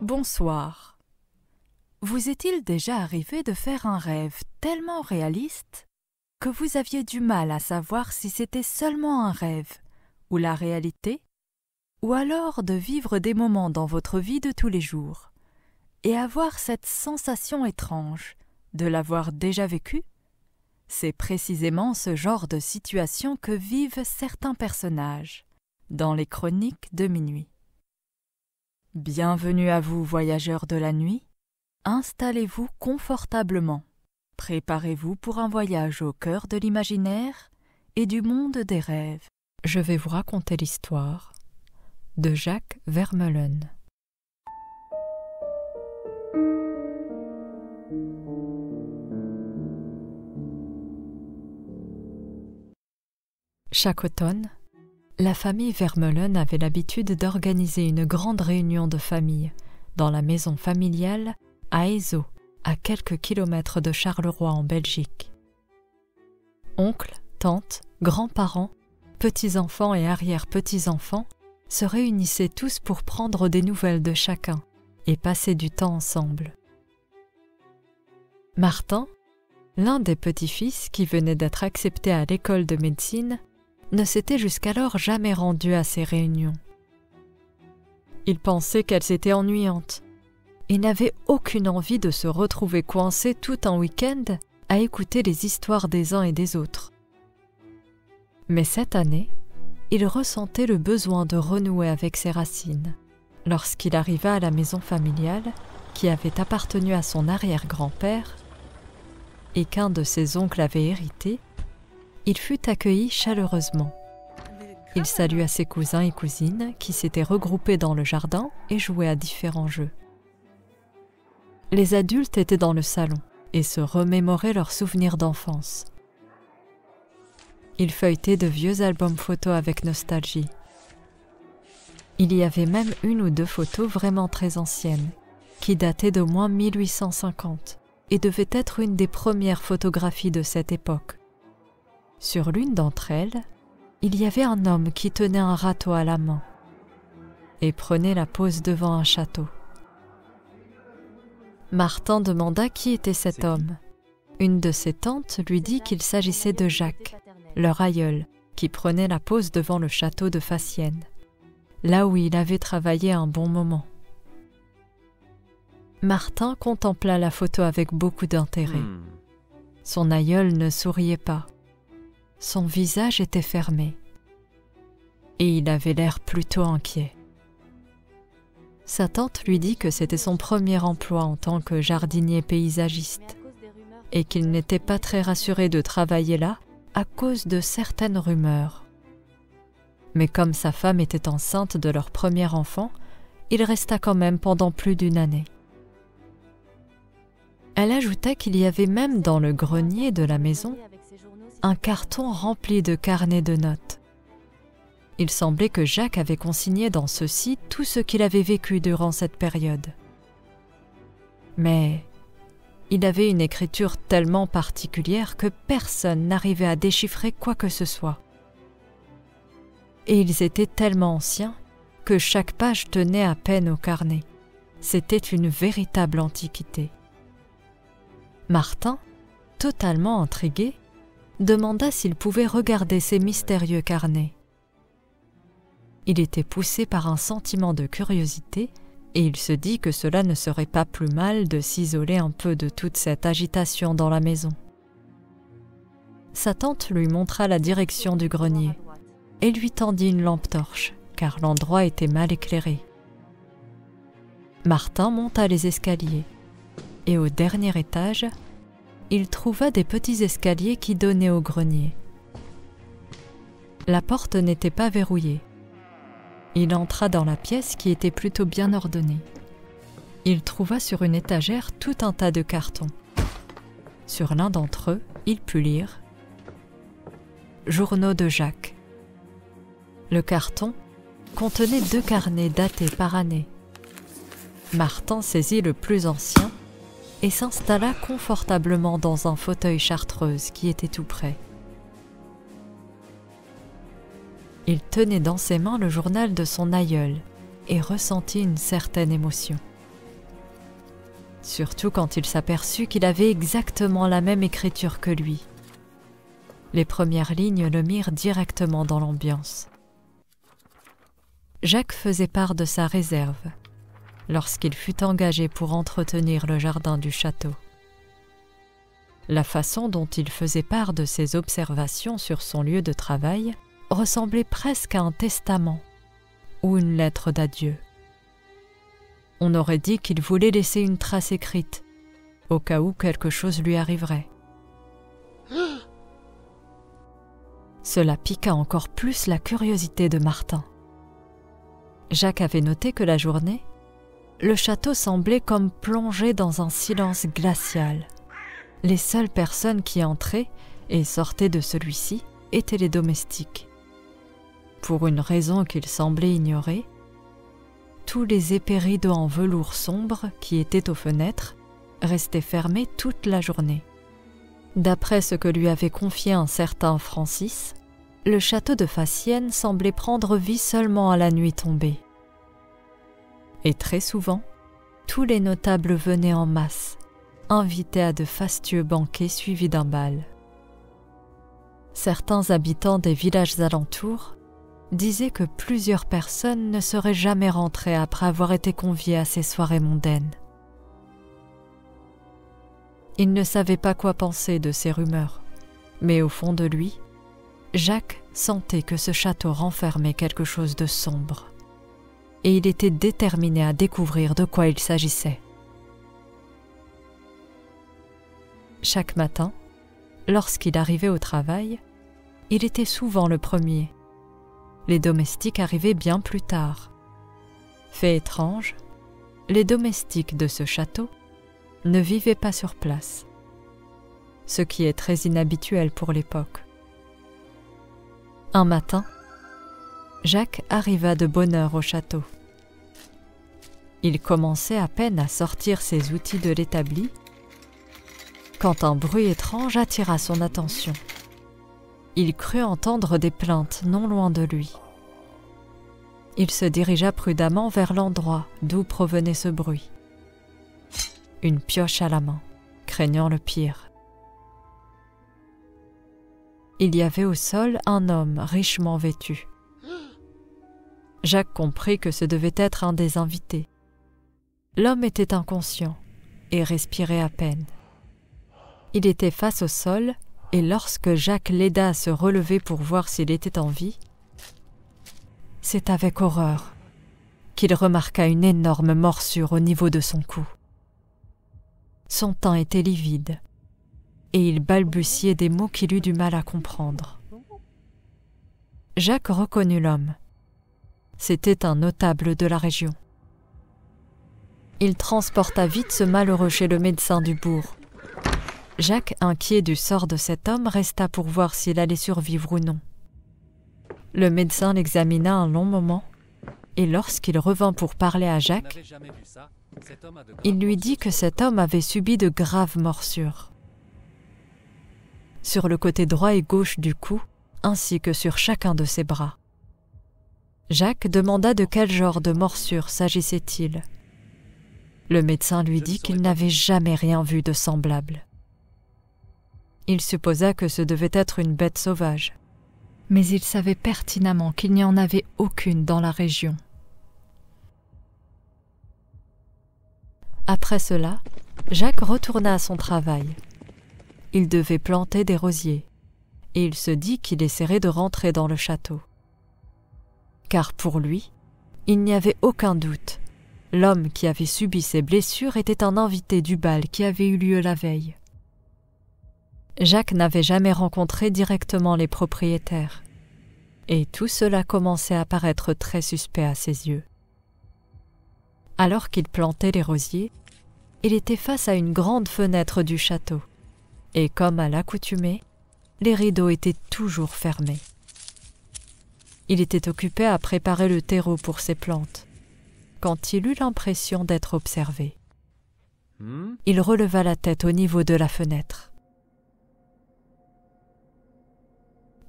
Bonsoir. Vous est-il déjà arrivé de faire un rêve tellement réaliste que vous aviez du mal à savoir si c'était seulement un rêve ou la réalité, ou alors de vivre des moments dans votre vie de tous les jours et avoir cette sensation étrange de l'avoir déjà vécu? C'est précisément ce genre de situation que vivent certains personnages dans les chroniques de minuit. Bienvenue à vous, voyageurs de la nuit. Installez-vous confortablement. Préparez-vous pour un voyage au cœur de l'imaginaire et du monde des rêves. Je vais vous raconter l'histoire de Jacques Vermeulen. Chaque automne, la famille Vermeulen avait l'habitude d'organiser une grande réunion de famille dans la maison familiale à Ézot, à quelques kilomètres de Charleroi en Belgique. Oncles, tantes, grands-parents, petits-enfants et arrière-petits-enfants se réunissaient tous pour prendre des nouvelles de chacun et passer du temps ensemble. Martin, l'un des petits-fils qui venait d'être accepté à l'école de médecine, ne s'était jusqu'alors jamais rendu à ces réunions. Il pensait qu'elles étaient ennuyantes et n'avait aucune envie de se retrouver coincé tout un week-end à écouter les histoires des uns et des autres. Mais cette année, il ressentait le besoin de renouer avec ses racines. Lorsqu'il arriva à la maison familiale, qui avait appartenu à son arrière-grand-père et qu'un de ses oncles avait hérité, il fut accueilli chaleureusement. Il salua ses cousins et cousines qui s'étaient regroupés dans le jardin et jouaient à différents jeux. Les adultes étaient dans le salon et se remémoraient leurs souvenirs d'enfance. Ils feuilletaient de vieux albums photos avec nostalgie. Il y avait même une ou deux photos vraiment très anciennes, qui dataient d'au moins 1850 et devaient être une des premières photographies de cette époque. Sur l'une d'entre elles, il y avait un homme qui tenait un râteau à la main et prenait la pose devant un château. Martin demanda qui était cet homme. Une de ses tantes lui dit qu'il s'agissait de Jacques, leur aïeul, qui prenait la pose devant le château de Fassienne, là où il avait travaillé un bon moment. Martin contempla la photo avec beaucoup d'intérêt. Son aïeul ne souriait pas. Son visage était fermé et il avait l'air plutôt inquiet. Sa tante lui dit que c'était son premier emploi en tant que jardinier paysagiste et qu'il n'était pas très rassuré de travailler là à cause de certaines rumeurs. Mais comme sa femme était enceinte de leur premier enfant, il resta quand même pendant plus d'une année. Elle ajouta qu'il y avait même dans le grenier de la maison un carton rempli de carnets de notes. Il semblait que Jacques avait consigné dans ceux-ci tout ce qu'il avait vécu durant cette période. Mais il avait une écriture tellement particulière que personne n'arrivait à déchiffrer quoi que ce soit. Et ils étaient tellement anciens que chaque page tenait à peine au carnet. C'était une véritable antiquité. Martin, totalement intrigué, demanda s'il pouvait regarder ces mystérieux carnets. Il était poussé par un sentiment de curiosité et il se dit que cela ne serait pas plus mal de s'isoler un peu de toute cette agitation dans la maison. Sa tante lui montra la direction du grenier et lui tendit une lampe torche, car l'endroit était mal éclairé. Martin monta les escaliers et au dernier étage, il trouva des petits escaliers qui donnaient au grenier. La porte n'était pas verrouillée. Il entra dans la pièce qui était plutôt bien ordonnée. il trouva sur une étagère tout un tas de cartons. Sur l'un d'entre eux, il put lire « Journaux de Jacques ». Le carton contenait 2 carnets datés par année. Martin saisit le plus ancien et s'installa confortablement dans un fauteuil chartreuse qui était tout près. Il tenait dans ses mains le journal de son aïeul et ressentit une certaine émotion. Surtout quand il s'aperçut qu'il avait exactement la même écriture que lui. Les premières lignes le mirent directement dans l'ambiance. Jacques faisait part de sa réserve lorsqu'il fut engagé pour entretenir le jardin du château. La façon dont il faisait part de ses observations sur son lieu de travail ressemblait presque à un testament ou une lettre d'adieu. On aurait dit qu'il voulait laisser une trace écrite, au cas où quelque chose lui arriverait. Cela piqua encore plus la curiosité de Martin. Jacques avait noté que la journée, le château semblait comme plongé dans un silence glacial. Les seules personnes qui entraient et sortaient de celui-ci étaient les domestiques. Pour une raison qu'il semblait ignorer, tous les épais rideaux en velours sombre qui étaient aux fenêtres restaient fermés toute la journée. D'après ce que lui avait confié un certain Francis, le château de Fassienne semblait prendre vie seulement à la nuit tombée. Et très souvent, tous les notables venaient en masse, invités à de fastueux banquets suivis d'un bal. Certains habitants des villages alentours disaient que plusieurs personnes ne seraient jamais rentrées après avoir été conviées à ces soirées mondaines. Il ne savait pas quoi penser de ces rumeurs, mais au fond de lui, Jacques sentait que ce château renfermait quelque chose de sombre, et il était déterminé à découvrir de quoi il s'agissait. Chaque matin, lorsqu'il arrivait au travail, il était souvent le premier. Les domestiques arrivaient bien plus tard. Fait étrange, les domestiques de ce château ne vivaient pas sur place, ce qui est très inhabituel pour l'époque. Un matin, Jacques arriva de bonne heure au château. Il commençait à peine à sortir ses outils de l'établi quand un bruit étrange attira son attention. Il crut entendre des plaintes non loin de lui. Il se dirigea prudemment vers l'endroit d'où provenait ce bruit, une pioche à la main, craignant le pire. Il y avait au sol un homme richement vêtu. Jacques comprit que ce devait être un des invités. L'homme était inconscient et respirait à peine. Il était face au sol et lorsque Jacques l'aida à se relever pour voir s'il était en vie, c'est avec horreur qu'il remarqua une énorme morsure au niveau de son cou. Son teint était livide et il balbutiait des mots qu'il eut du mal à comprendre. Jacques reconnut l'homme. C'était un notable de la région. Il transporta vite ce malheureux chez le médecin du bourg. Jacques, inquiet du sort de cet homme, resta pour voir s'il allait survivre ou non. Le médecin l'examina un long moment, et lorsqu'il revint pour parler à Jacques, il lui dit que cet homme avait subi de graves morsures. Sur le côté droit et gauche du cou, ainsi que sur chacun de ses bras. Jacques demanda de quel genre de morsure s'agissait-il. Le médecin lui dit qu'il n'avait jamais rien vu de semblable. Il supposa que ce devait être une bête sauvage, mais il savait pertinemment qu'il n'y en avait aucune dans la région. Après cela, Jacques retourna à son travail. Il devait planter des rosiers, et il se dit qu'il essaierait de rentrer dans le château. Car pour lui, il n'y avait aucun doute. L'homme qui avait subi ces blessures était un invité du bal qui avait eu lieu la veille. Jacques n'avait jamais rencontré directement les propriétaires, et tout cela commençait à paraître très suspect à ses yeux. Alors qu'il plantait les rosiers, il était face à une grande fenêtre du château, et comme à l'accoutumée, les rideaux étaient toujours fermés. Il était occupé à préparer le terreau pour ses plantes, quand il eut l'impression d'être observé. Il releva la tête au niveau de la fenêtre.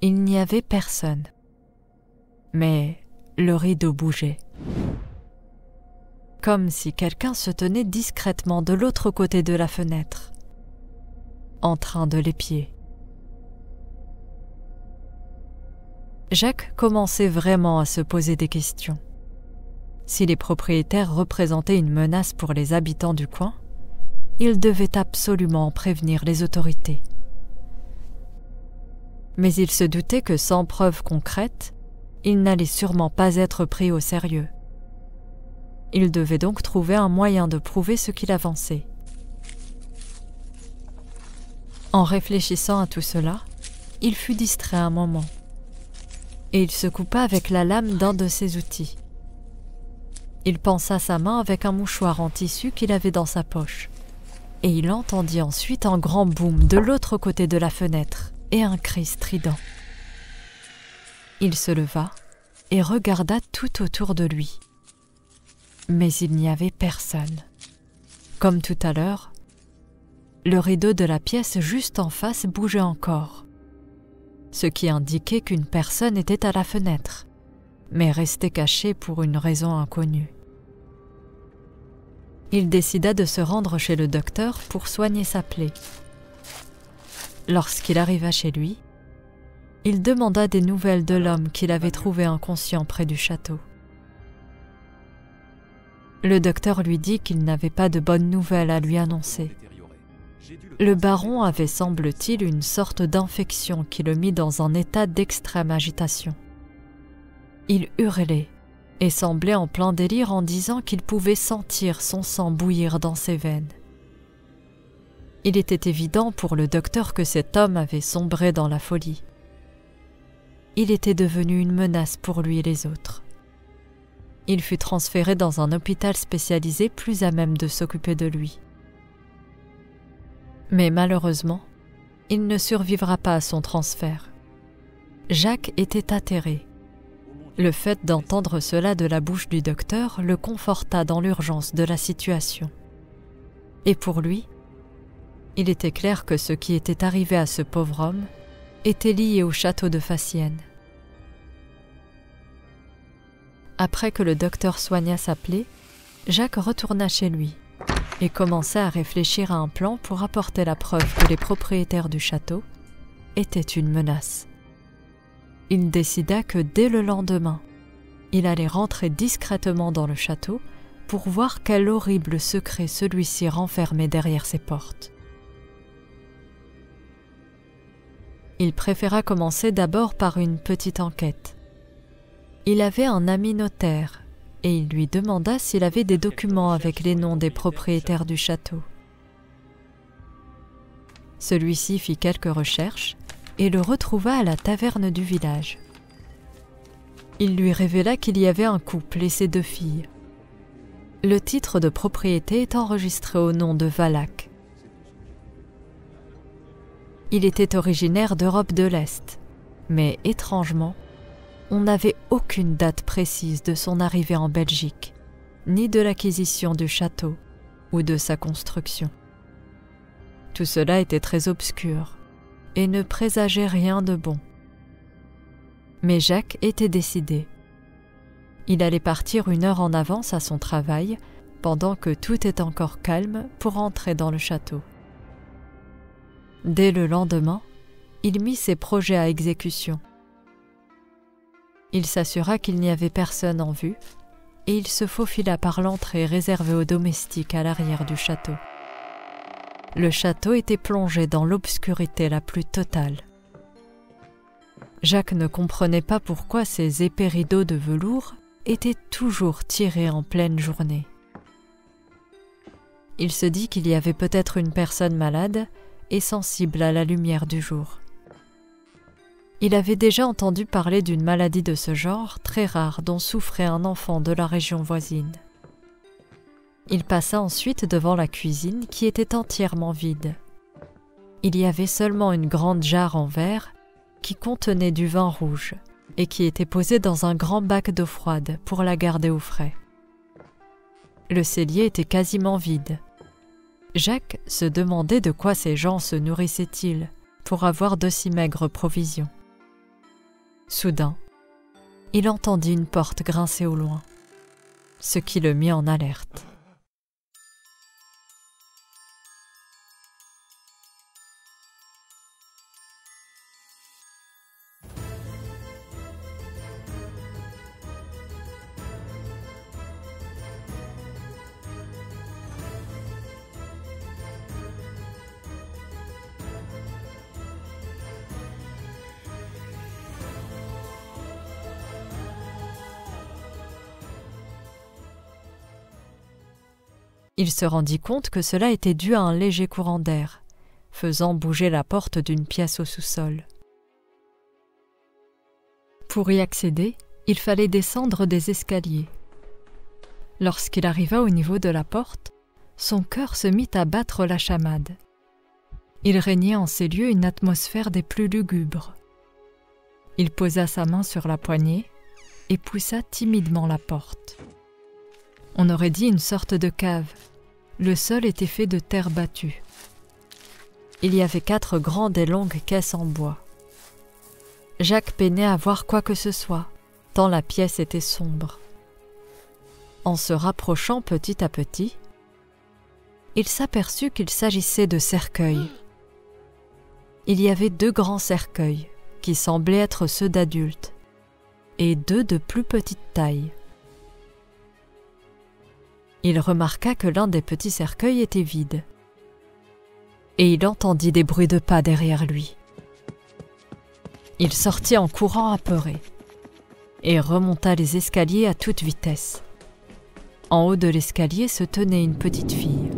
Il n'y avait personne, mais le rideau bougeait, comme si quelqu'un se tenait discrètement de l'autre côté de la fenêtre, en train de l'épier. Jacques commençait vraiment à se poser des questions. Si les propriétaires représentaient une menace pour les habitants du coin, il devait absolument prévenir les autorités. Mais il se doutait que sans preuves concrètes, il n'allait sûrement pas être pris au sérieux. Il devait donc trouver un moyen de prouver ce qu'il avançait. En réfléchissant à tout cela, il fut distrait un moment, et il se coupa avec la lame d'un de ses outils. Il pansa sa main avec un mouchoir en tissu qu'il avait dans sa poche, et il entendit ensuite un grand boum de l'autre côté de la fenêtre et un cri strident. Il se leva et regarda tout autour de lui. Mais il n'y avait personne. Comme tout à l'heure, le rideau de la pièce juste en face bougeait encore, ce qui indiquait qu'une personne était à la fenêtre, mais restait cachée pour une raison inconnue. Il décida de se rendre chez le docteur pour soigner sa plaie. Lorsqu'il arriva chez lui, il demanda des nouvelles de l'homme qu'il avait trouvé inconscient près du château. Le docteur lui dit qu'il n'avait pas de bonnes nouvelles à lui annoncer. Le baron avait, semble-t-il, une sorte d'infection qui le mit dans un état d'extrême agitation. Il hurlait et semblait en plein délire en disant qu'il pouvait sentir son sang bouillir dans ses veines. Il était évident pour le docteur que cet homme avait sombré dans la folie. Il était devenu une menace pour lui et les autres. Il fut transféré dans un hôpital spécialisé plus à même de s'occuper de lui. Mais malheureusement, il ne survivra pas à son transfert. Jacques était atterré. Le fait d'entendre cela de la bouche du docteur le conforta dans l'urgence de la situation. Et pour lui, il était clair que ce qui était arrivé à ce pauvre homme était lié au château de Fassienne. Après que le docteur soigna sa plaie, Jacques retourna chez lui et commença à réfléchir à un plan pour apporter la preuve que les propriétaires du château étaient une menace. Il décida que dès le lendemain, il allait rentrer discrètement dans le château pour voir quel horrible secret celui-ci renfermait derrière ses portes. Il préféra commencer d'abord par une petite enquête. Il avait un ami notaire et il lui demanda s'il avait des documents avec les noms des propriétaires du château. Celui-ci fit quelques recherches et le retrouva à la taverne du village. Il lui révéla qu'il y avait un couple et ses 2 filles. Le titre de propriété est enregistré au nom de Valac. Il était originaire d'Europe de l'Est, mais étrangement, on n'avait aucune date précise de son arrivée en Belgique, ni de l'acquisition du château ou de sa construction. Tout cela était très obscur et ne présageait rien de bon. Mais Jacques était décidé. Il allait partir 1 heure en avance à son travail, pendant que tout est encore calme, pour entrer dans le château. Dès le lendemain, il mit ses projets à exécution. Il s'assura qu'il n'y avait personne en vue et il se faufila par l'entrée réservée aux domestiques à l'arrière du château. Le château était plongé dans l'obscurité la plus totale. Jacques ne comprenait pas pourquoi ces épais rideaux de velours étaient toujours tirés en pleine journée. Il se dit qu'il y avait peut-être une personne malade et sensible à la lumière du jour. Il avait déjà entendu parler d'une maladie de ce genre, très rare, dont souffrait un enfant de la région voisine. Il passa ensuite devant la cuisine qui était entièrement vide. Il y avait seulement une grande jarre en verre qui contenait du vin rouge et qui était posée dans un grand bac d'eau froide pour la garder au frais. Le cellier était quasiment vide. Jacques se demandait de quoi ces gens se nourrissaient-ils pour avoir de si maigres provisions. Soudain, il entendit une porte grincer au loin, ce qui le mit en alerte. Il se rendit compte que cela était dû à un léger courant d'air, faisant bouger la porte d'une pièce au sous-sol. Pour y accéder, il fallait descendre des escaliers. Lorsqu'il arriva au niveau de la porte, son cœur se mit à battre la chamade. Il régnait en ces lieux une atmosphère des plus lugubres. Il posa sa main sur la poignée et poussa timidement la porte. On aurait dit une sorte de cave. Le sol était fait de terre battue. Il y avait 4 grandes et longues caisses en bois. Jacques peinait à voir quoi que ce soit, tant la pièce était sombre. En se rapprochant petit à petit, il s'aperçut qu'il s'agissait de cercueils. Il y avait 2 grands cercueils, qui semblaient être ceux d'adultes, et 2 de plus petite taille. Il remarqua que l'un des petits cercueils était vide, et il entendit des bruits de pas derrière lui. Il sortit en courant apeuré, et remonta les escaliers à toute vitesse. En haut de l'escalier se tenait une petite fille.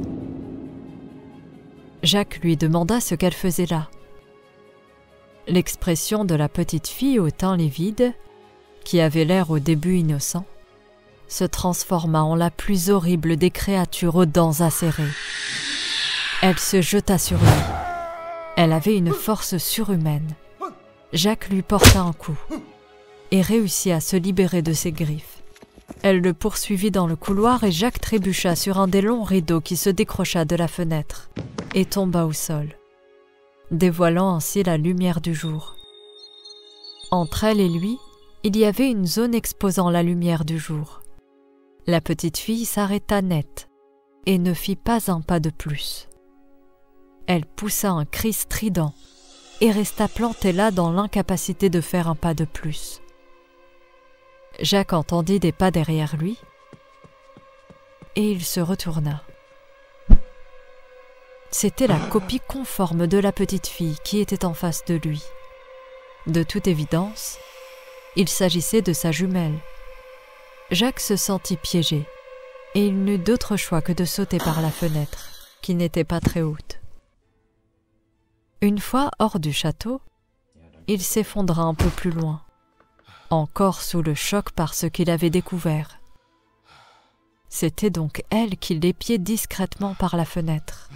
Jacques lui demanda ce qu'elle faisait là. L'expression de la petite fille au teint livide, qui avait l'air au début innocent, se transforma en la plus horrible des créatures aux dents acérées. Elle se jeta sur lui. Elle avait une force surhumaine. Jacques lui porta un coup et réussit à se libérer de ses griffes. Elle le poursuivit dans le couloir et Jacques trébucha sur un des longs rideaux qui se décrocha de la fenêtre et tomba au sol, dévoilant ainsi la lumière du jour. Entre elle et lui, il y avait une zone exposant la lumière du jour. La petite fille s'arrêta net et ne fit pas un pas de plus. Elle poussa un cri strident et resta plantée là dans l'incapacité de faire un pas de plus. Jacques entendit des pas derrière lui et il se retourna. C'était la copie conforme de la petite fille qui était en face de lui. De toute évidence, il s'agissait de sa jumelle. Jacques se sentit piégé, et il n'eut d'autre choix que de sauter par la fenêtre, qui n'était pas très haute. Une fois hors du château, il s'effondra un peu plus loin, encore sous le choc par ce qu'il avait découvert. C'était donc elle qui l'épiait discrètement par la fenêtre.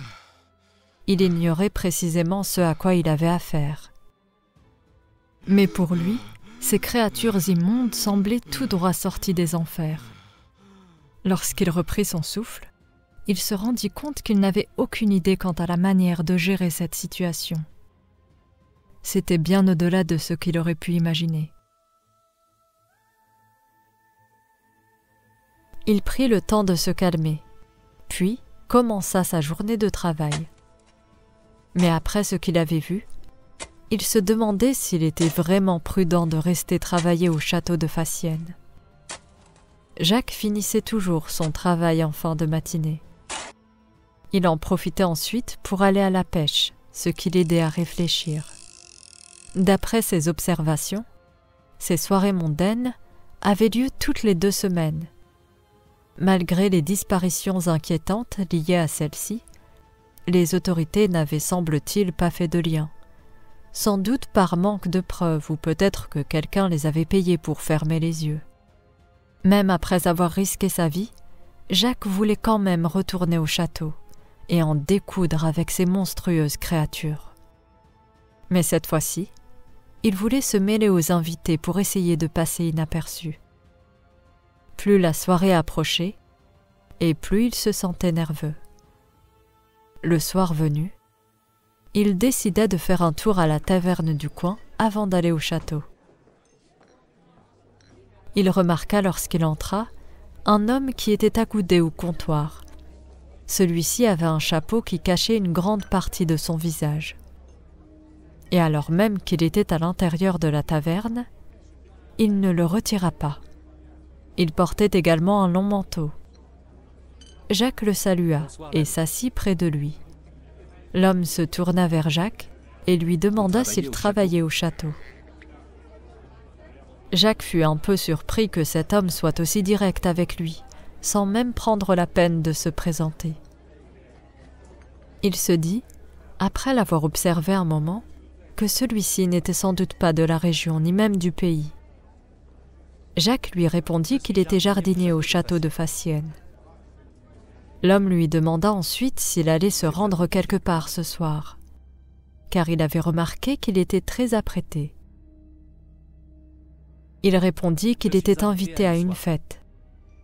Il ignorait précisément ce à quoi il avait affaire. Mais pour lui, ces créatures immondes semblaient tout droit sorties des enfers. Lorsqu'il reprit son souffle, il se rendit compte qu'il n'avait aucune idée quant à la manière de gérer cette situation. C'était bien au-delà de ce qu'il aurait pu imaginer. Il prit le temps de se calmer, puis commença sa journée de travail. Mais après ce qu'il avait vu, il se demandait s'il était vraiment prudent de rester travailler au château de Fassienne. Jacques finissait toujours son travail en fin de matinée. Il en profitait ensuite pour aller à la pêche, ce qui l'aidait à réfléchir. D'après ses observations, ces soirées mondaines avaient lieu toutes les 2 semaines. Malgré les disparitions inquiétantes liées à celles-ci, les autorités n'avaient, semble-t-il, pas fait de lien. Sans doute par manque de preuves ou peut-être que quelqu'un les avait payés pour fermer les yeux. Même après avoir risqué sa vie, Jacques voulait quand même retourner au château et en découdre avec ces monstrueuses créatures. Mais cette fois-ci, il voulait se mêler aux invités pour essayer de passer inaperçu. Plus la soirée approchait, et plus il se sentait nerveux. Le soir venu, il décida de faire un tour à la taverne du coin avant d'aller au château. Il remarqua lorsqu'il entra un homme qui était accoudé au comptoir. Celui-ci avait un chapeau qui cachait une grande partie de son visage. Et alors même qu'il était à l'intérieur de la taverne, il ne le retira pas. Il portait également un long manteau. Jacques le salua et s'assit près de lui. L'homme se tourna vers Jacques et lui demanda s'il travaillait au château. Jacques fut un peu surpris que cet homme soit aussi direct avec lui, sans même prendre la peine de se présenter. Il se dit, après l'avoir observé un moment, que celui-ci n'était sans doute pas de la région ni même du pays. Jacques lui répondit qu'il était jardinier au château de Fassienne. L'homme lui demanda ensuite s'il allait se rendre quelque part ce soir, car il avait remarqué qu'il était très apprêté. Il répondit qu'il était invité à une fête.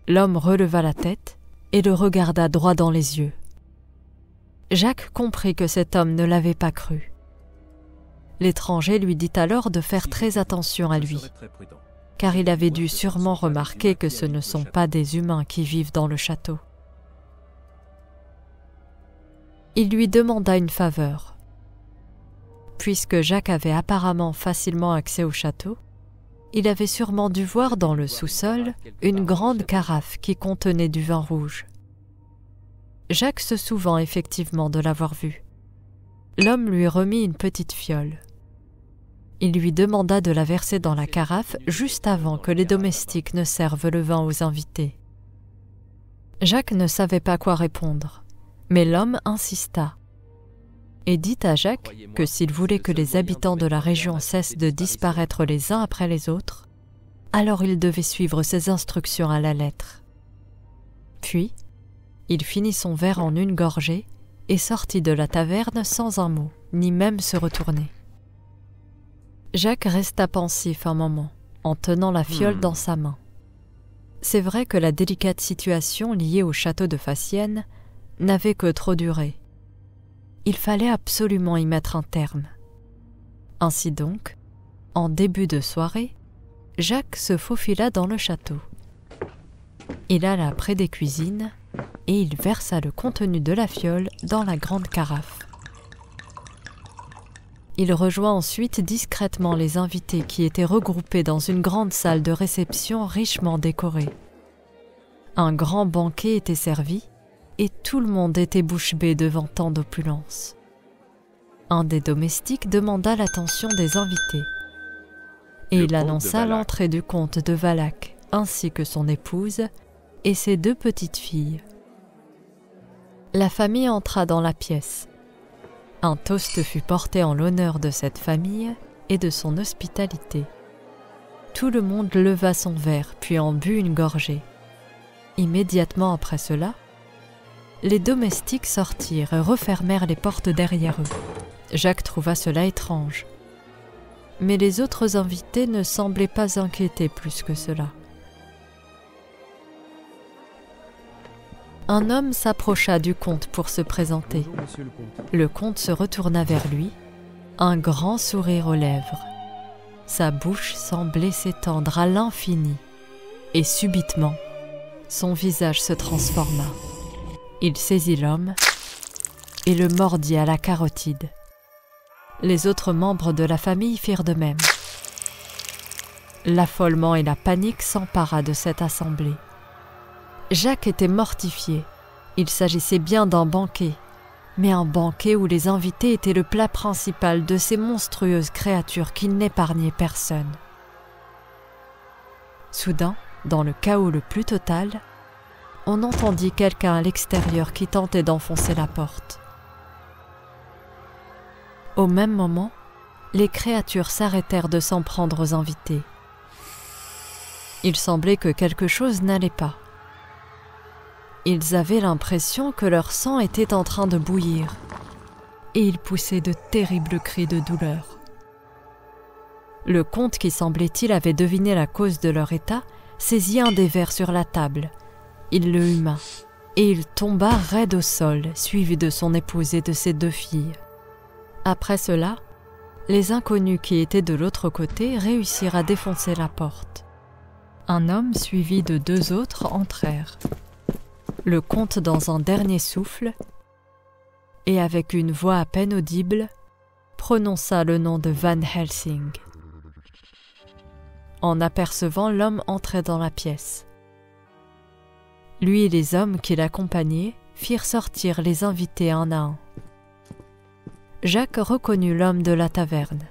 L'homme releva la tête et le regarda droit dans les yeux. Jacques comprit que cet homme ne l'avait pas cru. L'étranger lui dit alors de faire très attention à lui, car il avait dû sûrement remarquer que ce ne sont pas des humains qui vivent dans le château. Il lui demanda une faveur. Puisque Jacques avait apparemment facilement accès au château, il avait sûrement dû voir dans le sous-sol une grande carafe qui contenait du vin rouge. Jacques se souvint effectivement de l'avoir vu. L'homme lui remit une petite fiole. Il lui demanda de la verser dans la carafe juste avant que les domestiques ne servent le vin aux invités. Jacques ne savait pas quoi répondre, mais l'homme insista et dit à Jacques que s'il voulait que les habitants de la région cessent de disparaître les uns après les autres, alors il devait suivre ses instructions à la lettre. Puis, il finit son verre en une gorgée et sortit de la taverne sans un mot, ni même se retourner. Jacques resta pensif un moment, en tenant la fiole dans sa main. C'est vrai que la délicate situation liée au château de Fassienne n'avait que trop duré. Il fallait absolument y mettre un terme. Ainsi donc, en début de soirée, Jacques se faufila dans le château. Il alla près des cuisines et il versa le contenu de la fiole dans la grande carafe. Il rejoint ensuite discrètement les invités qui étaient regroupés dans une grande salle de réception richement décorée. Un grand banquet était servi et tout le monde était bouche bée devant tant d'opulence. Un des domestiques demanda l'attention des invités et il annonça l'entrée du comte de Valac ainsi que son épouse et ses 2 petites filles. La famille entra dans la pièce. Un toast fut porté en l'honneur de cette famille et de son hospitalité. Tout le monde leva son verre puis en but une gorgée. Immédiatement après cela, les domestiques sortirent et refermèrent les portes derrière eux. Jacques trouva cela étrange. Mais les autres invités ne semblaient pas inquiétés plus que cela. Un homme s'approcha du comte pour se présenter. Le comte se retourna vers lui, un grand sourire aux lèvres. Sa bouche semblait s'étendre à l'infini. Et subitement, son visage se transforma. Il saisit l'homme et le mordit à la carotide. Les autres membres de la famille firent de même. L'affolement et la panique s'empara de cette assemblée. Jacques était mortifié. Il s'agissait bien d'un banquet, mais un banquet où les invités étaient le plat principal de ces monstrueuses créatures qui n'épargnaient personne. Soudain, dans le chaos le plus total, on entendit quelqu'un à l'extérieur qui tentait d'enfoncer la porte. Au même moment, les créatures s'arrêtèrent de s'en prendre aux invités. Il semblait que quelque chose n'allait pas. Ils avaient l'impression que leur sang était en train de bouillir, et ils poussaient de terribles cris de douleur. Le comte, qui semblait-il avait deviné la cause de leur état, saisit un des verres sur la table. Il le huma, et il tomba raide au sol, suivi de son épouse et de ses 2 filles. Après cela, les inconnus qui étaient de l'autre côté réussirent à défoncer la porte. Un homme suivi de 2 autres entrèrent. Le comte, dans un dernier souffle, et avec une voix à peine audible, prononça le nom de Van Helsing. En apercevant l'homme entrer dans la pièce. Lui et les hommes qui l'accompagnaient firent sortir les invités un à un. Jacques reconnut l'homme de la taverne.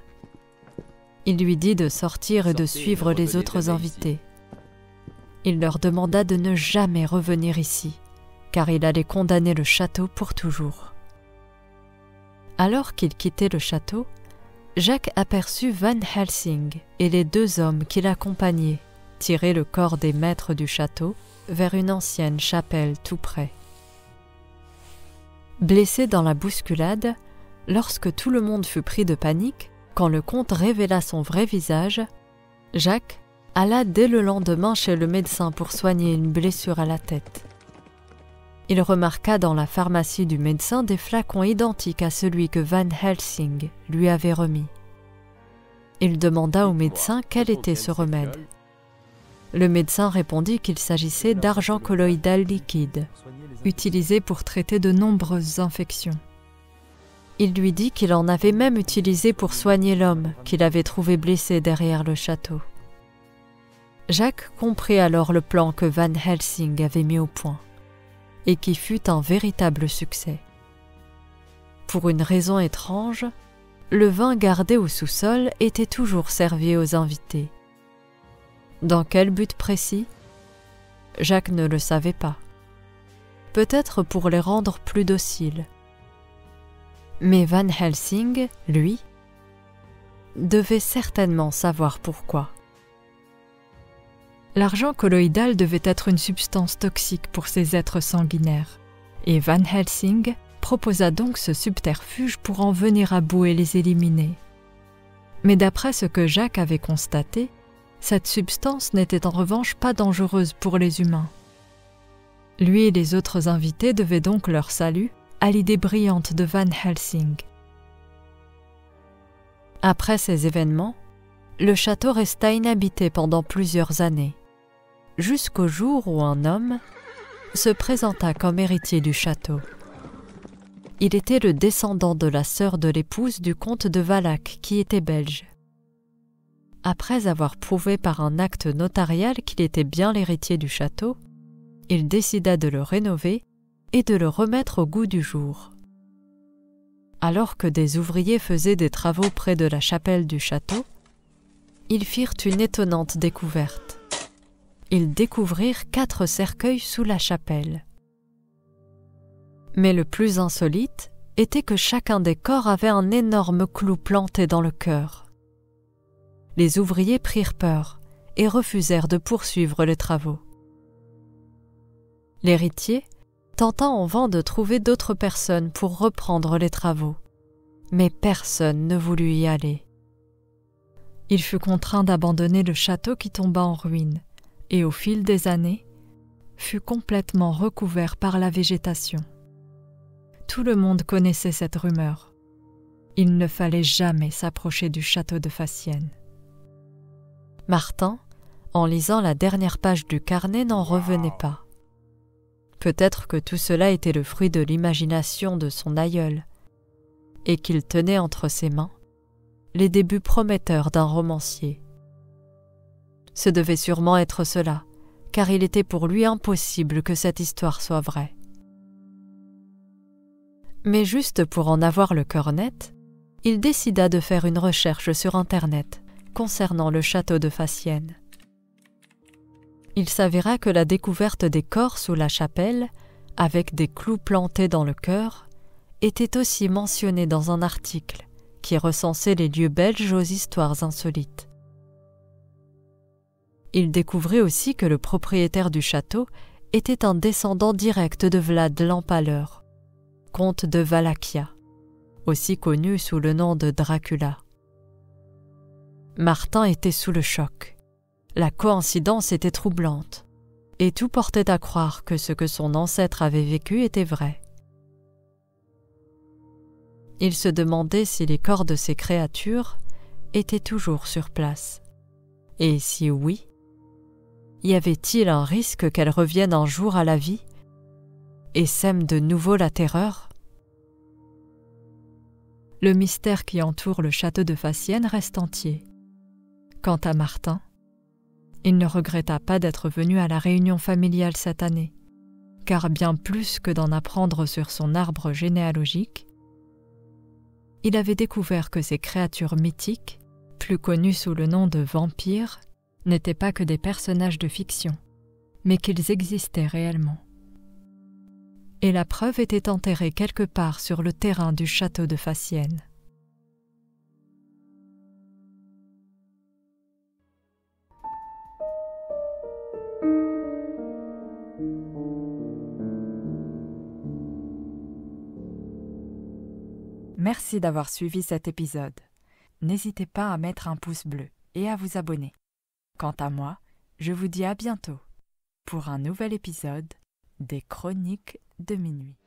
Il lui dit de sortir et de suivre les autres invités. Il leur demanda de ne jamais revenir ici, car il allait condamner le château pour toujours. Alors qu'il quittait le château, Jacques aperçut Van Helsing et les 2 hommes qui l'accompagnaient tirer le corps des maîtres du château vers une ancienne chapelle tout près. Blessé dans la bousculade, lorsque tout le monde fut pris de panique, quand le comte révéla son vrai visage, Jacques alla dès le lendemain chez le médecin pour soigner une blessure à la tête. Il remarqua dans la pharmacie du médecin des flacons identiques à celui que Van Helsing lui avait remis. Il demanda au médecin quel était ce remède. Le médecin répondit qu'il s'agissait d'argent colloïdal liquide, utilisé pour traiter de nombreuses infections. Il lui dit qu'il en avait même utilisé pour soigner l'homme qu'il avait trouvé blessé derrière le château. Jacques comprit alors le plan que Van Helsing avait mis au point, et qui fut un véritable succès. Pour une raison étrange, le vin gardé au sous-sol était toujours servi aux invités. Dans quel but précis? Jacques ne le savait pas. Peut-être pour les rendre plus dociles. Mais Van Helsing, lui, devait certainement savoir pourquoi. L'argent colloïdal devait être une substance toxique pour ces êtres sanguinaires, et Van Helsing proposa donc ce subterfuge pour en venir à bout et les éliminer. Mais d'après ce que Jacques avait constaté, cette substance n'était en revanche pas dangereuse pour les humains. Lui et les autres invités devaient donc leur salut à l'idée brillante de Van Helsing. Après ces événements, le château resta inhabité pendant plusieurs années, jusqu'au jour où un homme se présenta comme héritier du château. Il était le descendant de la sœur de l'épouse du comte de Valac, qui était belge. Après avoir prouvé par un acte notarial qu'il était bien l'héritier du château, il décida de le rénover et de le remettre au goût du jour. Alors que des ouvriers faisaient des travaux près de la chapelle du château, ils firent une étonnante découverte. Ils découvrirent 4 cercueils sous la chapelle. Mais le plus insolite était que chacun des corps avait un énorme clou planté dans le cœur. Les ouvriers prirent peur et refusèrent de poursuivre les travaux. L'héritier tenta en vain de trouver d'autres personnes pour reprendre les travaux, mais personne ne voulut y aller. Il fut contraint d'abandonner le château qui tomba en ruine et au fil des années, fut complètement recouvert par la végétation. Tout le monde connaissait cette rumeur. Il ne fallait jamais s'approcher du château de Fassienne. Martin, en lisant la dernière page du carnet, n'en revenait pas. Peut-être que tout cela était le fruit de l'imagination de son aïeul, et qu'il tenait entre ses mains les débuts prometteurs d'un romancier. Ce devait sûrement être cela, car il était pour lui impossible que cette histoire soit vraie. Mais juste pour en avoir le cœur net, il décida de faire une recherche sur Internet concernant le château de Fassienne. Il s'avéra que la découverte des corps sous la chapelle, avec des clous plantés dans le cœur, était aussi mentionnée dans un article qui recensait les lieux belges aux histoires insolites. Il découvrit aussi que le propriétaire du château était un descendant direct de Vlad l'Empaleur, comte de Wallachia, aussi connu sous le nom de Dracula. Martin était sous le choc. La coïncidence était troublante, et tout portait à croire que ce que son ancêtre avait vécu était vrai. Il se demandait si les corps de ces créatures étaient toujours sur place, et si oui, y avait-il un risque qu'elles reviennent un jour à la vie et sèment de nouveau la terreur? Le mystère qui entoure le château de Fassienne reste entier. Quant à Martin, il ne regretta pas d'être venu à la réunion familiale cette année, car bien plus que d'en apprendre sur son arbre généalogique, il avait découvert que ces créatures mythiques, plus connues sous le nom de vampires, n'étaient pas que des personnages de fiction, mais qu'ils existaient réellement. Et la preuve était enterrée quelque part sur le terrain du château de Fassienne. Merci d'avoir suivi cet épisode. N'hésitez pas à mettre un pouce bleu et à vous abonner. Quant à moi, je vous dis à bientôt pour un nouvel épisode des Chroniques de minuit.